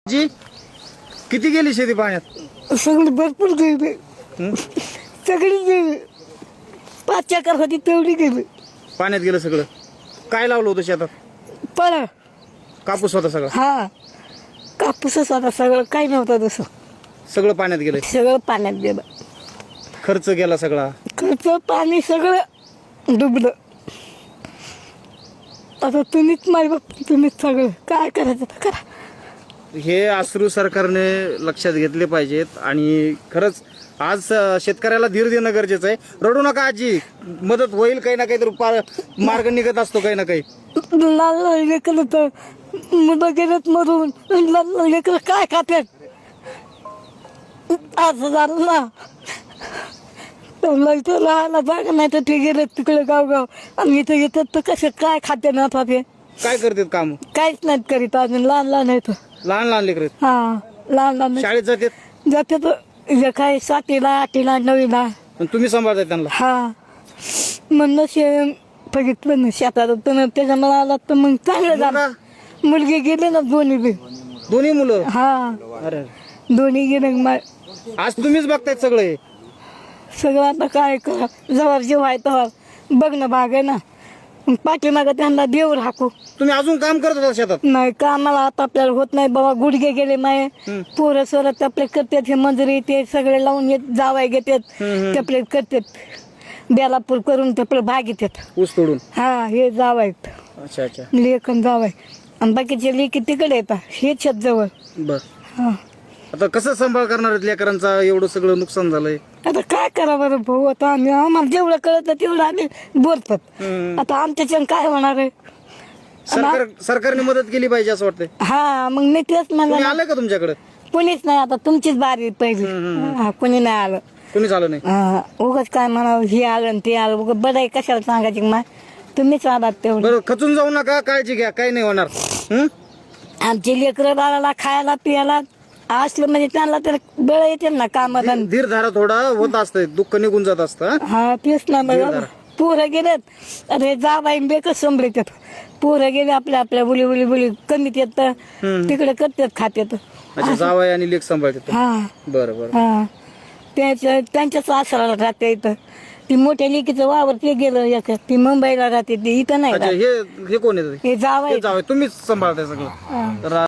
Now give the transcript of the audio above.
जी किती गेली शेती पाण्यात? सगळी भरपूर गेली, सगळी गेली. 5 एकर होती तेवढी गेली. पाण्यात गेलं सगळं. काय लावलं होतं शेतात? पळा कापूस होता सगळा. हा, कापूसच होता सगळं, काही नव्हतं तसं. सगळं पाण्यात गेलं. सगळं पाण्यात गेलं. खर्च गेला सगळा. खर्च पाणी सगळं डुबलं. आता तुम्हीच माय बाप, तुम्हीच सगळं काय करायचं तर करा. हे अश्रू सरकारने लक्षात घेतले पाहिजेत आणि खरंच आज शेतकऱ्याला धीर देणं गरजेचं आहे. रडू नका आजी, मदत होईल, काही ना काही मार्ग निघत असतो काही ना काही. लहान लेकरं तर मुलं गेलेत मरून, लहान लेकरं काय खातात? असं झालं ना, इथं राहायला जागा नाही तर ते गेलेत तिकडे गावगाव, आणि इथं येतात तर कसे काय खाते ना आता ते काय करतात काम? काहीच नाहीत करीत अजून. लहान लहान आहेत. लहान लहान लेकर हा, लहान लहान शाळेत जातात. जातात काय 7वीला 8वीला 9वीला. पण तुम्ही सांभाळताय त्यांना. हा, म्हणून बघितलं ना शेतात तर त्याच्यामुळे आला तर मग चांगलं झालं. मुलगी गेले ना दोन्ही बी. दोन्ही मुलं. हा, अरे दोन्ही गेले. आज तुम्हीच बघतायत सगळे. सगळं आता काय करा, जवळ जेव्हा आहे तेव्हा बघणं भाग आहे ना. पाठीमागं त्यांना देऊर हाकू. तुम्ही अजून काम करत होता शेतात? नाही कामाला आता आपल्याला होत नाही बाबा, गुडघे गेले माये. पोरं सोरत आपले करतात, हे मंजुरी ते सगळे लावून येत जावाय घेतात, तपले करतात, बेलापूर करून तपले भाग येतात. ऊस तोडून. हा, हे जावाय अच्छा अच्छा. लेखन जावाय, आणि बाकीचे लेकी तिकडे येतात, हे छत जवळ. बर. हा, आता कसं सांभाळ करणार आहेत लेकरांचा? एवढं सगळं नुकसान झालंय. आता काय करावं रे भाऊ, आता आम्हाला जेवढं कळतं तेवढं आम्ही बोलतात. आता आमच्याच्यानं काय होणार आहे? सरकारने मदत केली पाहिजे असं वाटतंय. हा, मग मी तेच कोणी म्हणलं. आलंय का तुमच्याकडे? कोणीच नाही, आता तुमचीच बारी पहिली. हा, कोणी नाही आलं. कोणीच आलं नाही. हा, उगाच काय म्हणावं, हे आलं आणि ते आलं, उगाच बडाई कशाला सांगायची मा. तुम्हीच आलात तेवढं. बरं, खचून जाऊ नका, काळजी घ्या, काही नाही होणार. आमचे लेकरं बाळाला खायला पियाला असलं म्हणजे त्यांना तर बळ येते ना कामाला. धीर धारा थोडा होत असतंय, दुःख निघून जात असतं. हा, तेच ना बघा. पोरं गेलेत, अरे जा बाई बेकच संभळतात. पोरं गेले आपल्या आपल्या बुली बुली बुली कमीत येत तिकडे करतात खात्यात. अच्छा, जावाय आणि लेक सांभाळते. हा बरं बरं. हा, त्यांच्याच आसराला राहते इथं. ती मोठ्या लेकीचं वावर ते गेलं एक, ती मुंबईला राहते, ती इथं नाही अच्छा, राहत. हे कोण आहे? हे जावं जावाय तुम्हीच सांभाळताय सगळं.